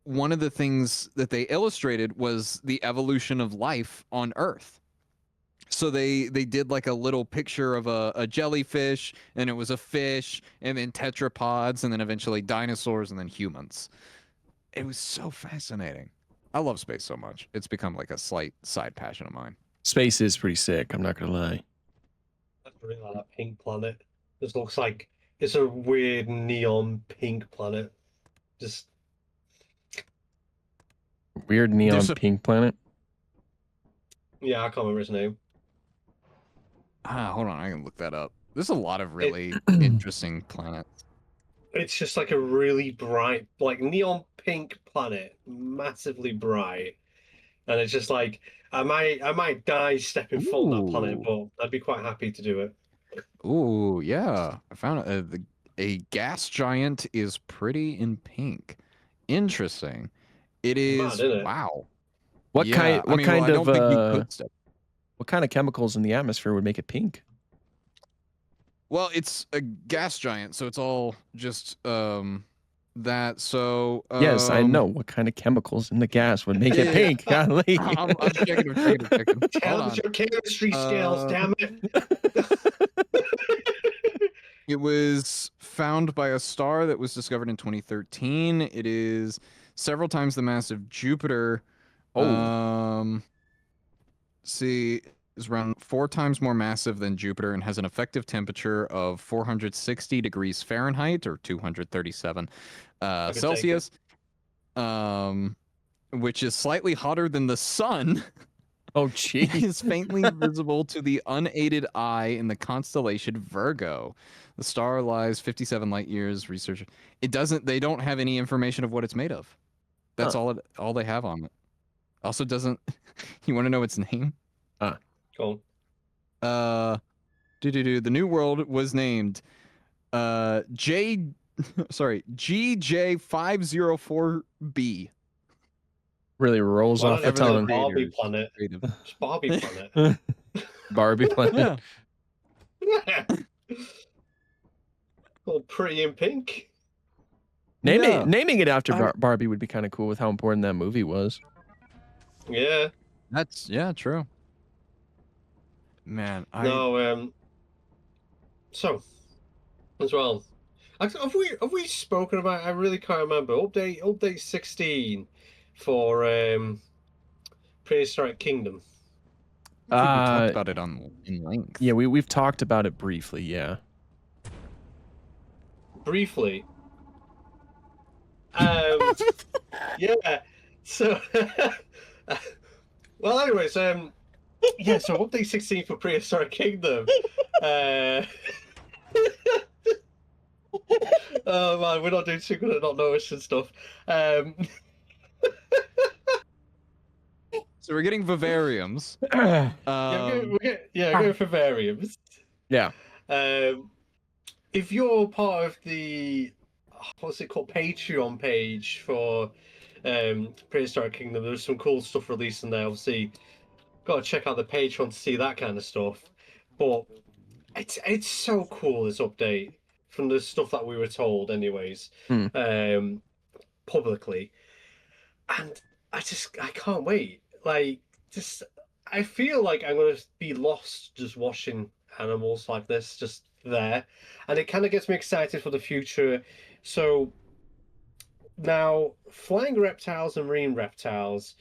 one of the things that they illustrated was the evolution of life on Earth. So they did like a little picture of a jellyfish, and it was a fish, and then tetrapods, and then eventually dinosaurs, and then humans. It was so fascinating. I love space so much. It's become like a slight side passion of mine. Space is pretty sick, I'm not gonna lie. I really like that pink planet. This looks like it's a weird neon pink planet. Just Weird neon There's a- pink planet. yeah, I can't remember his name. Hold on, I can look that up. There's a lot of really interesting planets. It's just like a really bright, like neon pink planet, massively bright, and it's just like I might die stepping foot on that planet, but I'd be quite happy to do it. Ooh, yeah. I found a gas giant is pretty in pink. Interesting. It is. Mad, isn't it? Wow. What Yeah, kind? What I mean, kind well, I don't of? think you could step. What kind of chemicals in the atmosphere would make it pink? Well, it's a gas giant, so it's all just that. So Yes, I know. What kind of chemicals in the gas would make it pink? Golly. I'm checking. Hold Tell on. your chemistry skills, damn it! It was found by a star that was discovered in 2013. It is several times the mass of Jupiter. See, is around 4 times more massive than Jupiter and has an effective temperature of 460 degrees Fahrenheit or 237 Celsius, which is slightly hotter than the sun. Oh, geez. Is faintly visible to the unaided eye in the constellation Virgo. The star lies 57 light years. Research. They don't have any information of what it's made of. That's all they have on it. Also doesn't. You want to know its name? Go on. The new world was named GJ504b. Really rolls off the tongue. Barbie planet. It's Barbie planet. Barbie planet. Yeah. All pretty in pink. Naming it after Barbie would be kind of cool with how important that movie was. Yeah. That's true. Man, so as well, have we spoken about? I really can't remember. Update 16 for Prehistoric Kingdom. I think we talked about it in length. Yeah, we've talked about it briefly. Yeah. Briefly. Yeah. So. Well, anyways, yeah. So update 16 for Prehistoric Kingdom. Oh man, we're not doing too good at not noticing stuff. So we're getting vivariums. Go for variums. Yeah. If you're part of the what's it called, Patreon page for Prehistoric Kingdom, there's some cool stuff released in there. Obviously, got to check out the Patreon to see that kind of stuff. But it's so cool, this update, from the stuff that we were told, anyways, publicly, and I can't wait. Like, just I feel like I'm gonna be lost just watching animals like this just there, and it kind of gets me excited for the future. So now, flying reptiles and marine reptiles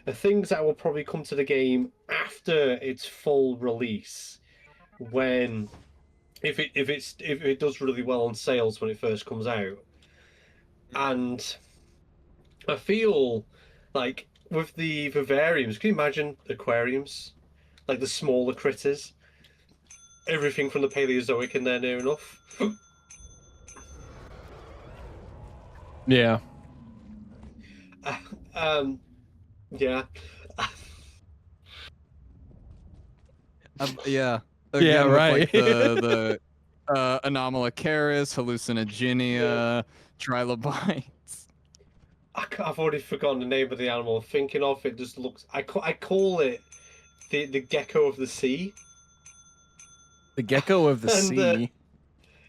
are things that will probably come to the game after its full release, when if it does really well on sales when it first comes out. And I feel like with the vivariums, can you imagine aquariums? Like the smaller critters, everything from the Paleozoic in there near enough. Yeah. Yeah. Yeah. Yeah, Again, with, right. like the Anomalocaris, hallucinogenia, trilobites. I've already forgotten the name of the animal I'm thinking of. It just looks. I call it the gecko of the sea. The gecko of the And, sea.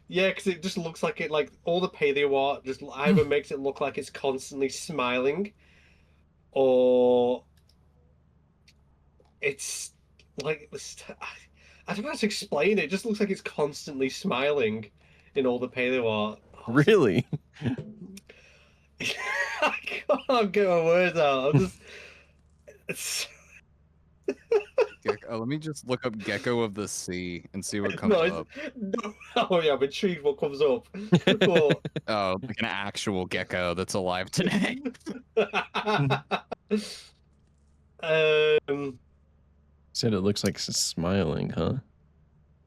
Yeah, because it just looks like it. Like all the paleo art just either makes it look like it's constantly smiling, or it's like I don't know how to explain it. It just looks like it's constantly smiling in all the paleo art. Really? I can't get my words out. I'm just. It's... Let me just look up gecko of the sea and see what comes no, up. no. Oh yeah, I'm intrigued what comes up. But... Oh, like an actual gecko that's alive today. Said it looks like it's smiling, huh?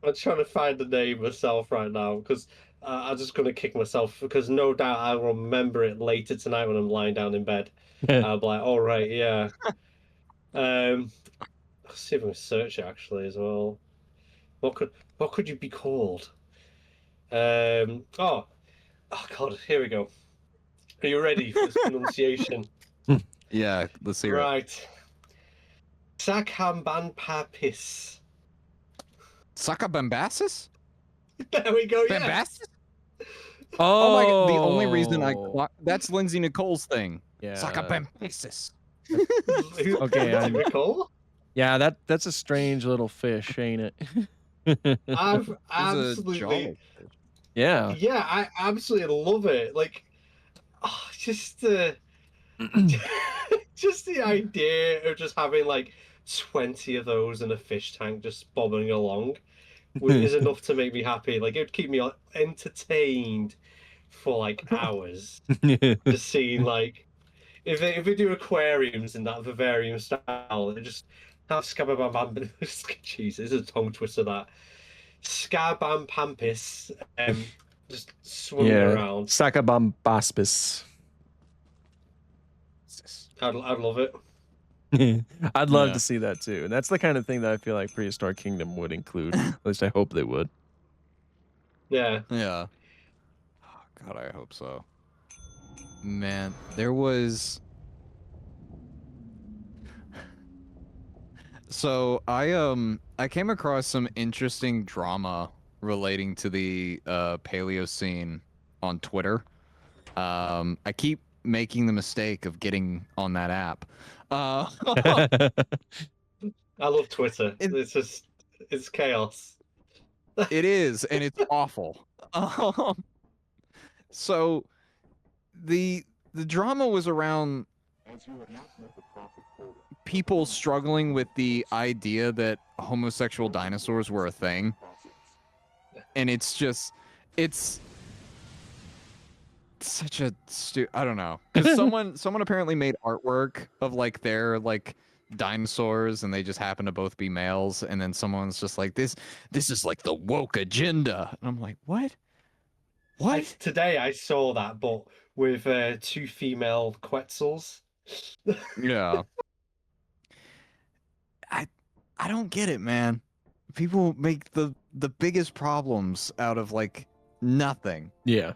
I'm trying to find the name myself right now because I'm just gonna kick myself, because no doubt I'll remember it later tonight when I'm lying down in bed. I'll be like, "All right, yeah." Let's see if I can search it actually as well. What could you be called? Oh God, here we go. Are you ready for this pronunciation? Yeah, let's see. Right. Sakambanpapis. Sakabambasis? There we go. Yeah. Bambasis? Oh, my god, the only reason that's Lindsay Nicole's thing. Yeah. Sakabambasis. Okay, Lindsay Nicole? Yeah, that's a strange little fish, ain't it? I've absolutely. Yeah. Yeah, I absolutely love it. Like, just just the idea of just having like 20 of those in a fish tank just bobbing along is enough to make me happy. Like, it would keep me entertained for like hours. Just seeing, like, if they do aquariums in that vivarium style, they just have Scababam. Jeez, it's a tongue twister, that Scabampampis just swimming around. Sakabambaspis. I'd love it. I'd love to see that too. And that's the kind of thing that I feel like Prehistoric Kingdom would include. At least I hope they would. Yeah. Yeah. Oh, God, I hope so. Man, there was... So I came across some interesting drama relating to the paleo scene on Twitter. I keep making the mistake of getting on that app. I love Twitter. It's chaos. It is, and it's awful. So the drama was around people struggling with the idea that homosexual dinosaurs were a thing. And it's just, it's such a I don't know. Because someone apparently made artwork of like their like dinosaurs, and they just happen to both be males, and then someone's just like, this is like the woke agenda. And I'm like, what? Today I saw that, but with two female Quetzals. Yeah. I don't get it, man. People make the biggest problems out of like nothing. Yeah.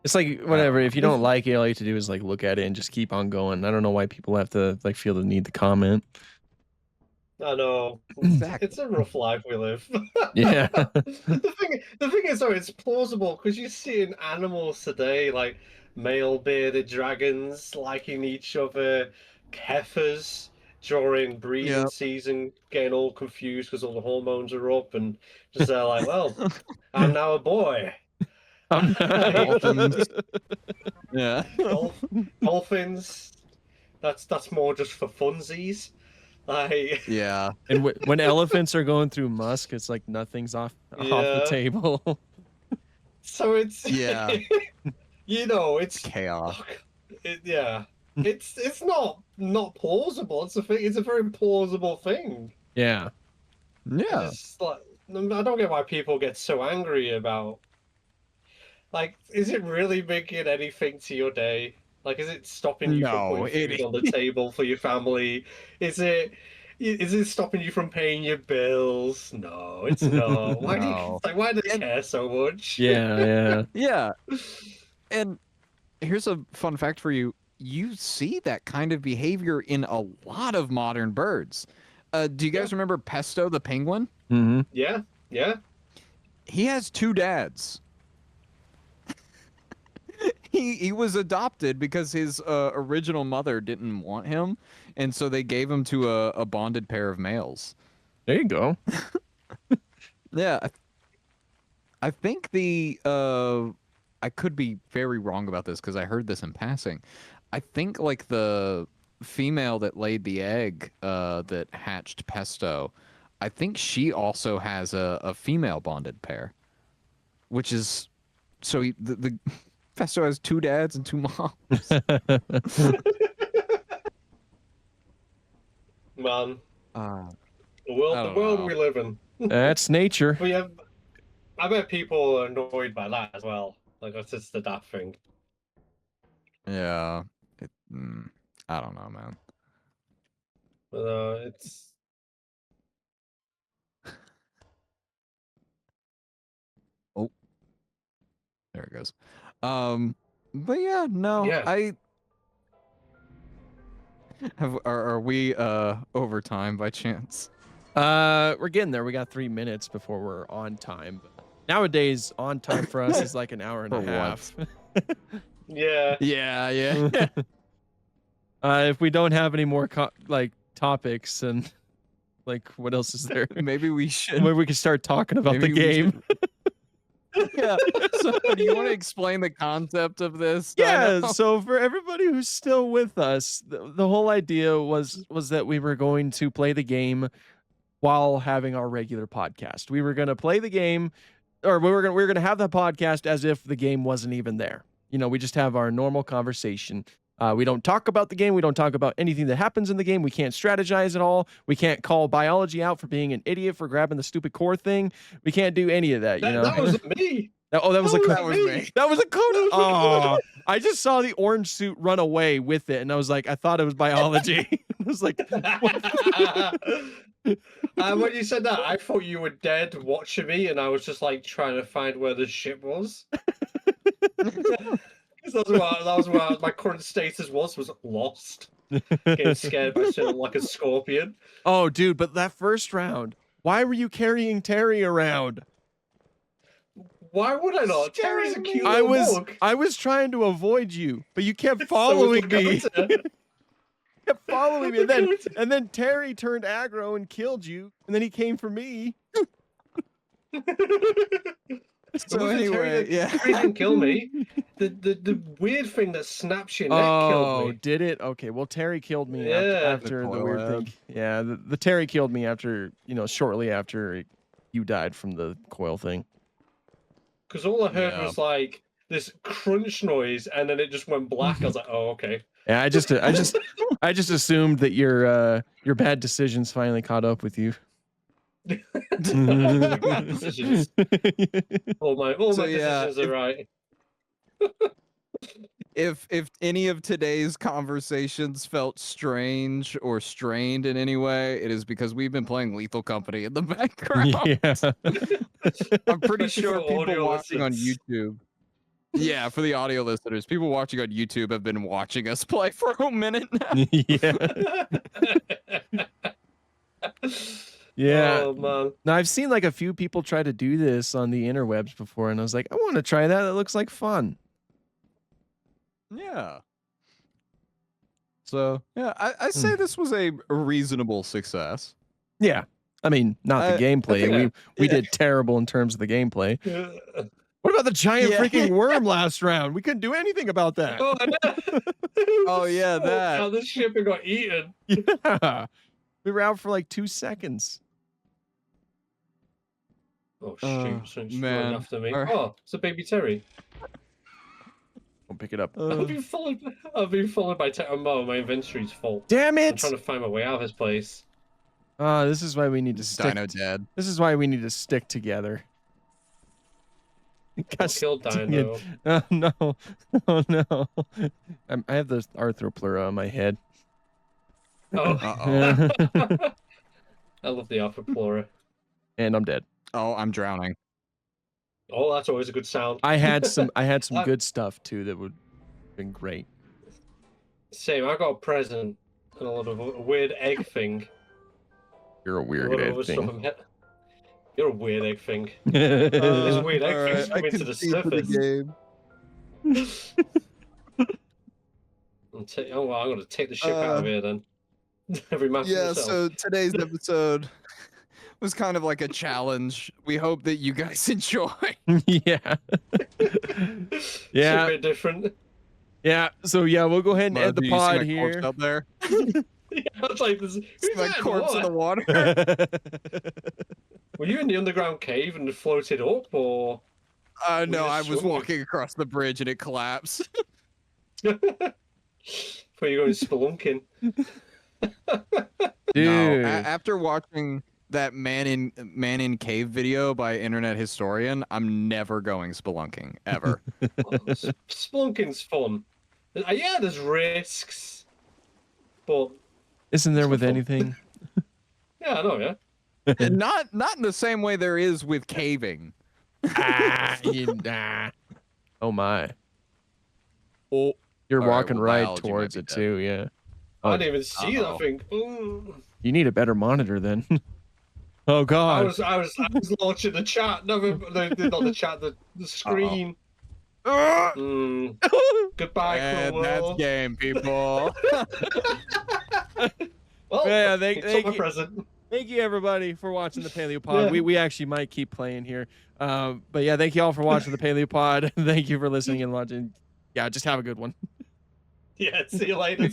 It's like whatever. know. If you don't like it, all you have to do is like look at it and just keep on going. I don't know why people have to like feel the need to comment. I know. Exactly. It's a rough life we live. Yeah. The thing is, though, it's plausible because you're seeing animals today, like male bearded dragons liking each other, heifers during breeding Yep. season getting all confused because all the hormones are up, and just they're like, "Well, I'm now a boy." Dolphins. Yeah. Dolphins. That's more just for funsies. Like, Yeah. And when elephants are going through musk, it's like nothing's off the Yeah. table. so it's Yeah. you know, it's Chaos. yeah. It's not plausible. It's a very plausible thing. Yeah. Yeah. It's like I don't get why people get so angry about. Like, is it really making anything to your day? Like, is it stopping you from No, putting it food on the table for your family? Is it stopping you from paying your bills? No, it's not. Why do you No. like, why do they care so much? Yeah. Yeah. And here's a fun fact for you. You see that kind of behavior in a lot of modern birds. Do you guys remember Pesto the penguin? Mm-hmm. Yeah, yeah. He has 2 dads. He was adopted because his original mother didn't want him, and so they gave him to a bonded pair of males. There you go. Yeah, I think I could be very wrong about this because I heard this in passing. I think like the female that laid the egg that hatched Pesto, I think she also has a female bonded pair, which is so the Pesto has 2 dads and 2 moms. Man, I the don't world know. we live in. That's nature. But yeah, I bet people are annoyed by that as well. Like, that's just the daft thing. Yeah, I don't know, man. But it's There it goes. But yeah, no, Yeah. are we over time by chance? We're getting there. We got 3 minutes before we're on time. Nowadays, on time for us is like an hour and a For half. Yeah. Yeah. If we don't have any more topics, and like what else is there? Maybe we should. Maybe we can start talking about Maybe the we game. Yeah. So, do you want to explain the concept of this? Yeah. So for everybody who's still with us, the whole idea was that we were going to play the game while having our regular podcast. We were going to play the game, or we were going to have the podcast as if the game wasn't even there. You know, we just have our normal conversation. We don't talk about the game. We don't talk about anything that happens in the game. We can't strategize at all. We can't call biology out for being an idiot for grabbing the stupid core thing. We can't do any of that. You know, That was me. that was That was me. That was a code. Oh, I just saw the orange suit run away with it, and I was like, I thought it was biology. I was like, when you said that, I thought you were dead watching me, and I was just like trying to find where the ship was. That was what my current status was lost. Getting scared by something like a scorpion. oh, dude, but that first round, why were you carrying Terry around? Why would I not? Terry's a cute little bug. I was trying to avoid you, but you kept following me. Kept following me, and then Terry turned aggro and killed you, and then he came for me. So anyway, Terry didn't kill me. The weird thing that snaps your neck killed me. Did it? Okay, well Terry killed me Yeah. after the weird thing. Yeah, the Terry killed me after, shortly after you died from the coil thing. Because all I heard was like this crunch noise, and then it just went black. I was like, oh, okay. Yeah, I just assumed that your bad decisions finally caught up with you. Decisions. All my decisions are right. If any of today's conversations felt strange or strained in any way, it is because we've been playing Lethal Company in the background. Yeah. I'm pretty Especially sure for people audio watching on listeners. YouTube. Yeah, for the audio listeners, people watching on YouTube have been watching us play for a minute now. Yeah. Yeah. Oh man. Now I've seen like a few people try to do this on the interwebs before, and I was like, I want to try that. It looks like fun. Yeah. So yeah, I say this was a reasonable success. Yeah. I mean, not the I gameplay. think- We yeah. did terrible in terms of the gameplay. What about the giant Yeah. freaking worm last round? We couldn't do anything about that. Oh, I know. Oh, yeah, that. How the ship had got eaten. Yeah. We were out for like 2 seconds. Oh shoot! Something's man. running after me. All right. Oh, it's a baby Terry. I'll pick it up. I've been followed. I've been followed by Terry. Oh, my inventory's full. Damn I'm it! trying to find my way out of this place. This is why we need to stick. Dino dead. This is why we need to stick together. I Gosh, killed dang Dino. it. Oh no! Oh no! I have the arthropleura on my head. Oh. Uh-oh. I love the Arthropleura. And I'm dead. Oh, I'm drowning. Oh, that's always a good sound. I had some I- good stuff too that would have been great. Same. I got a present and a lot of a weird egg thing. You're a A weird lot of egg other stuff. thing. You're a weird egg thing. This Uh, weird egg All thing's right, I coming to can the see for the surface. game. Oh well, I'm gonna take the ship out of here then. Every man for Yeah, himself. so today's episode was kind of like a challenge. We hope that you guys enjoy. yeah. It's Yeah. a bit different. Yeah. So yeah, we'll go ahead and end Do the you see pod my corpse here. up there. Yeah, it's like there's See who's my that corpse in the water. Were you in the underground cave and floated up, or No, I just was swimming? walking across the bridge and it collapsed. were you going spelunking? Dude. No, after watching that man in cave video by internet historian, I'm never going spelunking ever. Spelunking's fun. Yeah, there's risks, but Isn't there It's with fun. anything? yeah, I know. Yeah. And not in the same way there is with caving. Oh my. Oh, You're All right, walking well, right biology might towards be it dead. too, yeah. I didn't even see Uh-oh. that thing. Ooh. You need a better monitor then. Oh I god. was launching the chat. No, not the chat. The screen. Goodbye, and cruel that's world. game, people. Well, Yeah, thank thank you. you. Present. Thank you everybody for watching the Paleopod. Yeah. We actually might keep playing here. But yeah, thank you all for watching the Paleopod. Thank you for listening and watching. Yeah, just have a good one. Yeah, see you later.